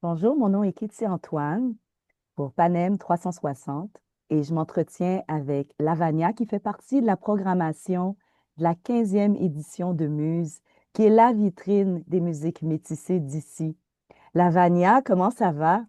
Bonjour, mon nom est Kitty Antoine pour Panem 360 et je m'entretiens avec Lavania qui fait partie de la programmation de la 15e édition de Muse, qui est la vitrine des musiques métissées d'ici. Lavania, comment ça va?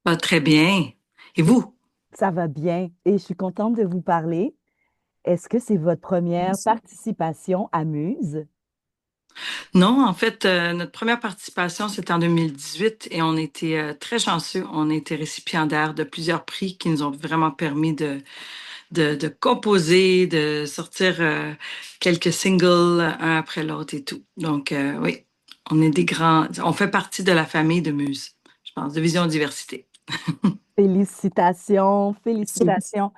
Pas très bien. Et vous? Ça va bien et je suis contente de vous parler. Est-ce que c'est votre première participation à Muse? Non, en fait, notre première participation, c'était en 2018 et on était très chanceux. On a été récipiendaires de plusieurs prix qui nous ont vraiment permis de composer, de sortir quelques singles un après l'autre et tout. Donc, oui, on est des grands, on fait partie de la famille de Muse, je pense, de Vision Diversité. Félicitations, félicitations.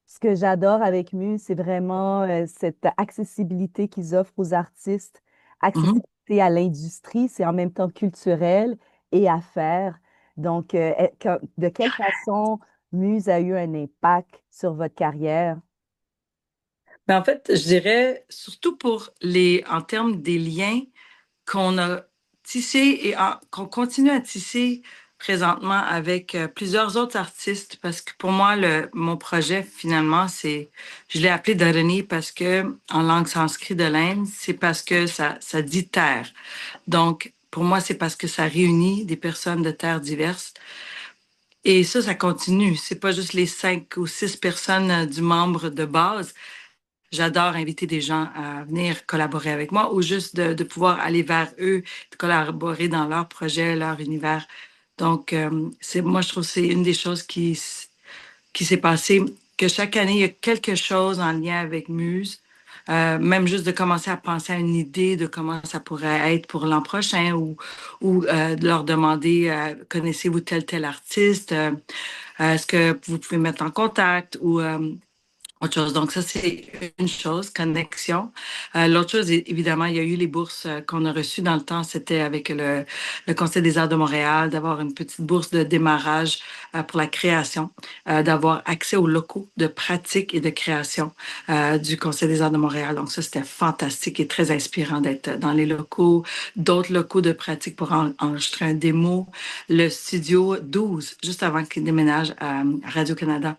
Ce que j'adore avec Muse, c'est vraiment cette accessibilité qu'ils offrent aux artistes, Mhm. accessibilité à l'industrie, c'est en même temps culturel et affaires. Donc, de quelle façon Muse a eu un impact sur votre carrière? Mais en fait, je dirais surtout pour en termes des liens qu'on a tissé qu'on continue à tisser présentement avec plusieurs autres artistes parce que pour moi, mon projet finalement, je l'ai appelé Dharani parce que en langue sanskrit de l'Inde, c'est parce que ça dit terre. Donc, pour moi, c'est parce que ça réunit des personnes de terres diverses. Et ça continue. C'est pas juste les 5 ou 6 personnes du membre de base. J'adore inviter des gens à venir collaborer avec moi ou juste de pouvoir aller vers eux, de collaborer dans leur projet, leur univers. Donc, moi, je trouve que c'est une des choses qui s'est passée, que chaque année, il y a quelque chose en lien avec Muse. Même juste de commencer à penser à une idée de comment ça pourrait être pour l'an prochain ou de leur demander, connaissez-vous tel artiste? Est-ce que vous pouvez mettre en contact ou autre chose. Donc, ça, c'est une chose, connexion. L'autre chose, évidemment, il y a eu les bourses qu'on a reçues dans le temps. C'était avec le Conseil des arts de Montréal, d'avoir une petite bourse de démarrage pour la création, d'avoir accès aux locaux de pratique et de création du Conseil des arts de Montréal. Donc, ça, c'était fantastique et très inspirant d'être dans les locaux, d'autres locaux de pratique pour enregistrer un démo. Le studio 12, juste avant qu'il déménage à Radio-Canada.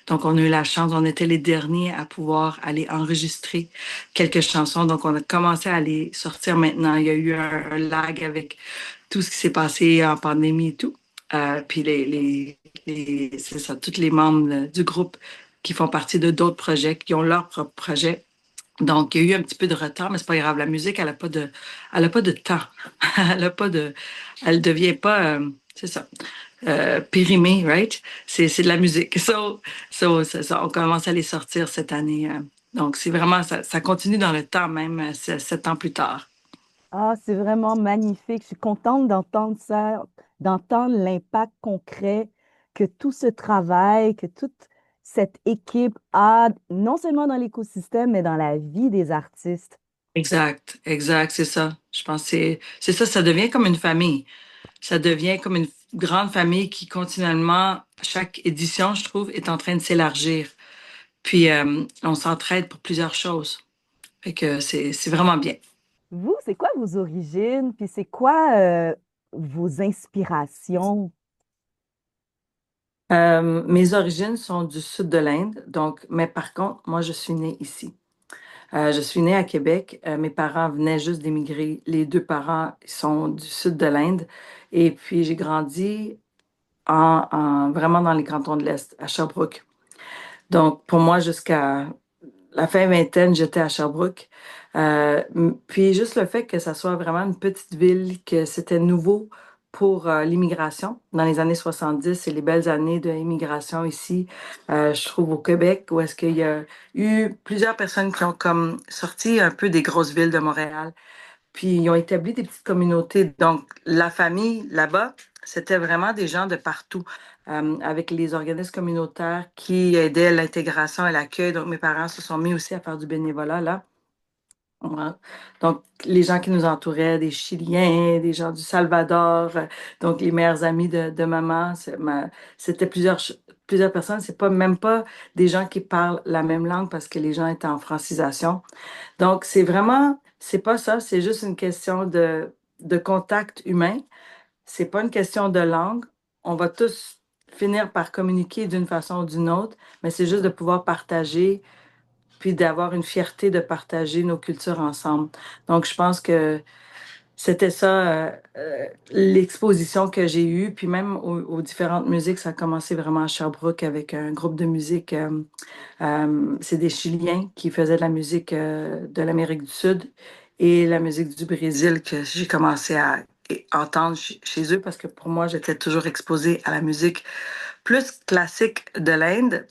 Donc, on a eu la chance, on était les derniers à pouvoir aller enregistrer quelques chansons. Donc, on a commencé à les sortir maintenant. Il y a eu un lag avec tout ce qui s'est passé en pandémie et tout. Puis c'est ça, tous les membres du groupe qui font partie de d'autres projets, qui ont leur propre projet. Donc, il y a eu un petit peu de retard, mais c'est pas grave. La musique, elle a pas de temps. Elle a pas de, elle devient pas, c'est ça, périmée, right? C'est de la musique. On commence à les sortir cette année. Donc, c'est vraiment, ça continue dans le temps, même 7 ans plus tard. Ah, c'est vraiment magnifique. Je suis contente d'entendre ça, d'entendre l'impact concret que tout ce travail, que toute cette équipe a, non seulement dans l'écosystème, mais dans la vie des artistes. Exact, exact, c'est ça. Je pense que c'est ça, ça devient comme une famille. Ça devient comme une grande famille qui continuellement, chaque édition, je trouve, est en train de s'élargir. Puis, on s'entraide pour plusieurs choses. Fait que c'est vraiment bien. Vous, c'est quoi vos origines? Puis c'est quoi vos inspirations? Mes origines sont du sud de l'Inde, donc, mais par contre, moi, je suis née ici. Je suis née à Québec. Mes parents venaient juste d'émigrer. Les deux parents sont du sud de l'Inde. Et puis, j'ai grandi vraiment dans les cantons de l'Est, à Sherbrooke. Donc, pour moi, jusqu'à la fin vingtaine, j'étais à Sherbrooke. Puis juste le fait que ça soit vraiment une petite ville, que c'était nouveau pour l'immigration dans les années 70, c'est les belles années de l'immigration ici, je trouve au Québec, où est-ce qu'il y a eu plusieurs personnes qui ont comme sorti un peu des grosses villes de Montréal, puis ils ont établi des petites communautés. Donc la famille là-bas, c'était vraiment des gens de partout, avec les organismes communautaires qui aidaient à l'intégration et l'accueil. Donc mes parents se sont mis aussi à faire du bénévolat là. Ouais. Donc, les gens qui nous entouraient, des Chiliens, des gens du Salvador, donc les meilleurs amis de maman, c'était plusieurs personnes. C'est pas même pas des gens qui parlent la même langue parce que les gens étaient en francisation. Donc, c'est pas ça, c'est juste une question de contact humain. c'est pas une question de langue. On va tous finir par communiquer d'une façon ou d'une autre, mais c'est juste de pouvoir partager, puis d'avoir une fierté de partager nos cultures ensemble. Donc, je pense que c'était ça, l'exposition que j'ai eue, puis même aux différentes musiques, ça a commencé vraiment à Sherbrooke avec un groupe de musique. C'est des Chiliens qui faisaient de la musique de l'Amérique du Sud et la musique du Brésil que j'ai commencé à entendre chez eux parce que pour moi, j'étais toujours exposée à la musique plus classique de l'Inde.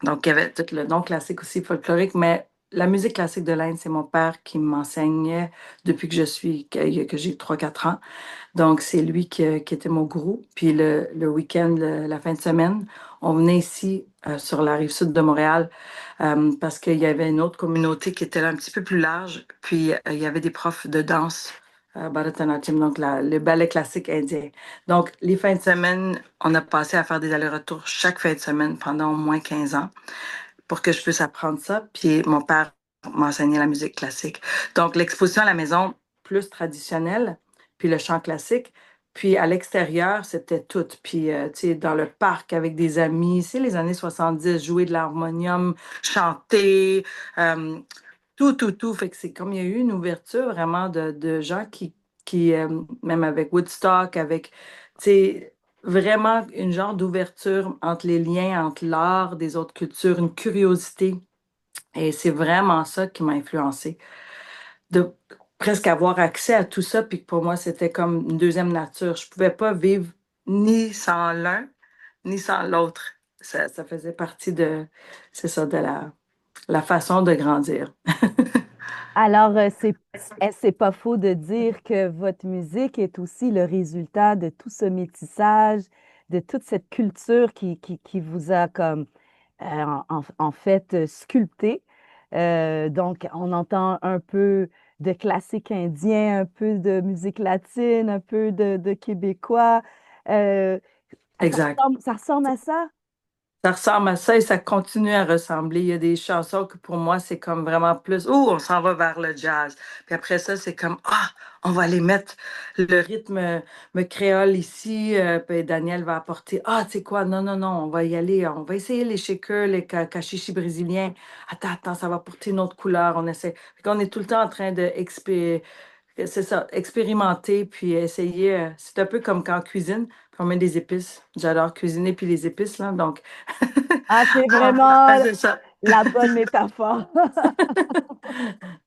Donc, il y avait tout le nom classique aussi folklorique, mais la musique classique de l'Inde, c'est mon père qui m'enseignait depuis que j'ai 3 4 ans. Donc, c'est lui qui était mon gourou. Puis le week-end, la fin de semaine, on venait ici sur la rive sud de Montréal parce qu'il y avait une autre communauté qui était là un petit peu plus large. Puis il y avait des profs de danse, Bharatanatyam, donc le ballet classique indien. Donc, les fins de semaine, on a passé à faire des allers-retours chaque fin de semaine pendant au moins 15 ans pour que je puisse apprendre ça. Puis mon père m'enseignait la musique classique. Donc, l'exposition à la maison, plus traditionnelle, puis le chant classique. Puis à l'extérieur, c'était tout. Puis, tu sais, dans le parc avec des amis, c'est les années 70, jouer de l'harmonium, chanter, euh, tout. Fait que c'est comme il y a eu une ouverture vraiment de gens même avec Woodstock, avec, tu sais, vraiment une genre d'ouverture entre les liens, entre l'art des autres cultures, une curiosité. Et c'est vraiment ça qui m'a influencée. De presque avoir accès à tout ça, puis que pour moi, c'était comme une deuxième nature. Je pouvais pas vivre ni sans l'un, ni sans l'autre. Ça faisait partie c'est ça, de la façon de grandir. Alors, c'est pas faux de dire que votre musique est aussi le résultat de tout ce métissage, de toute cette culture qui vous a comme en fait sculpté. Donc, on entend un peu de classique indien, un peu de musique latine, un peu de québécois. Euh, Exact. ça ressemble à ça? Ça ressemble à ça et ça continue à ressembler. Il y a des chansons que pour moi, c'est comme vraiment plus, oh, on s'en va vers le jazz. Puis après ça, c'est comme, ah, on va aller mettre le rythme me créole ici. Puis Daniel va apporter, ah, tu sais quoi, non, on va y aller. On va essayer les shakers, les cachichis brésiliens. Attends, ça va porter une autre couleur. On essaie. Fait qu'on est tout le temps en train c'est ça, expérimenter puis essayer. C'est un peu comme quand on cuisine, puis on met des épices. J'adore cuisiner puis les épices, là. Donc, Ah, c'est ah, vraiment c'est ça. la bonne métaphore.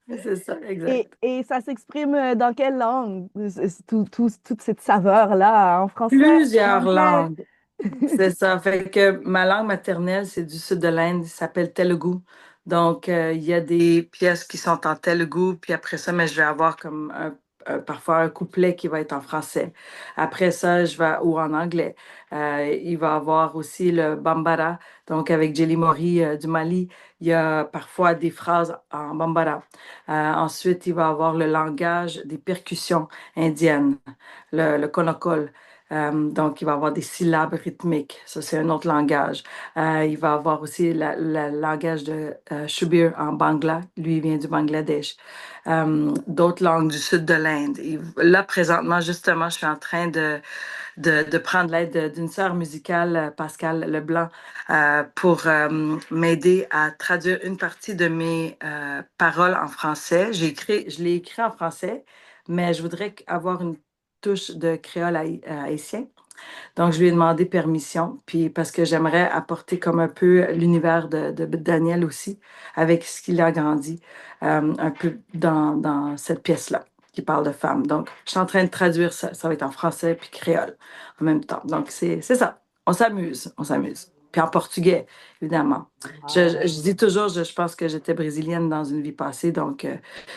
C'est ça, exact. Et ça s'exprime dans quelle langue? Toute cette saveur-là, en français, en Plusieurs anglais? langues. C'est ça. Fait que ma langue maternelle, c'est du sud de l'Inde, il s'appelle Telugu. Donc, il y a des pièces qui sont en Telugu, puis après ça, mais je vais avoir comme parfois un couplet qui va être en français. Après ça, ou en anglais. Il va avoir aussi le Bambara, donc avec Jelly Mori du Mali, il y a parfois des phrases en Bambara. Ensuite, il va avoir le langage des percussions indiennes, le Konokol. Donc, il va avoir des syllabes rythmiques. Ça, c'est un autre langage. Il va avoir aussi le langage de Shubir en Bangla. Lui, il vient du Bangladesh. D'autres langues du sud de l'Inde. Là, présentement, justement, je suis en train de prendre l'aide d'une sœur musicale, Pascal Leblanc, pour m'aider à traduire une partie de mes paroles en français. Je l'ai écrit en français, mais je voudrais avoir une touche de créole haïtien. Donc, je lui ai demandé permission, puis parce que j'aimerais apporter comme un peu l'univers de Daniel aussi, avec ce qu'il a grandi, un peu dans cette pièce-là qui parle de femmes. Donc, je suis en train de traduire ça. Ça va être en français puis créole en même temps. Donc, c'est ça. On s'amuse, on s'amuse. Puis en portugais, évidemment. Je dis toujours, je pense que j'étais brésilienne dans une vie passée, donc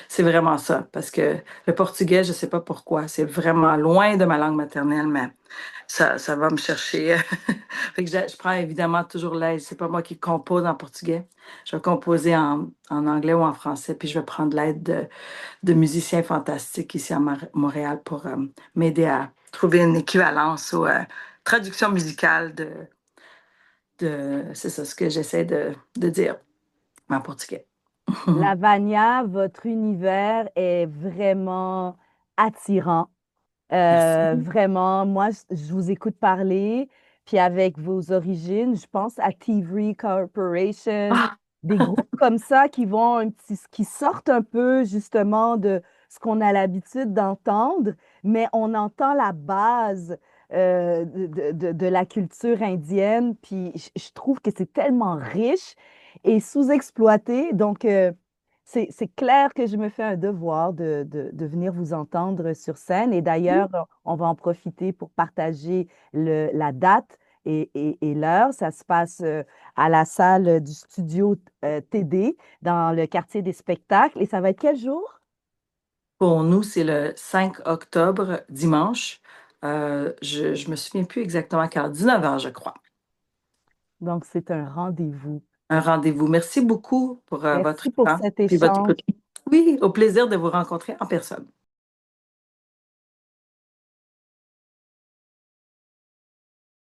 c'est vraiment ça. Parce que le portugais, je sais pas pourquoi, c'est vraiment loin de ma langue maternelle, mais ça va me chercher. Fait que je prends évidemment toujours l'aide. C'est pas moi qui compose en portugais. Je vais composer en anglais ou en français, puis je vais prendre l'aide de musiciens fantastiques ici à Montréal pour m'aider à trouver une équivalence ou traduction musicale c'est ça ce que j'essaie de dire en portugais. Lavania, votre univers est vraiment attirant. Merci. Vraiment, moi, je vous écoute parler, puis avec vos origines, je pense à Thievery Corporation, Ah, des groupes comme ça qui vont qui sortent un peu justement de ce qu'on a l'habitude d'entendre, mais on entend la base de la culture indienne, puis je trouve que c'est tellement riche et sous-exploité. Donc, c'est clair que je me fais un devoir de venir vous entendre sur scène. Et d'ailleurs, on va en profiter pour partager la date et l'heure. Ça se passe à la salle du studio TD dans le quartier des spectacles. Et ça va être quel jour? pour nous, c'est le 5 octobre, dimanche. Je me souviens plus exactement à quelle heure, 19 h, je crois. Donc, c'est un rendez-vous. Un rendez-vous. Merci beaucoup pour votre Merci pour temps cet puis votre échange. écoute. Oui, au plaisir de vous rencontrer en personne.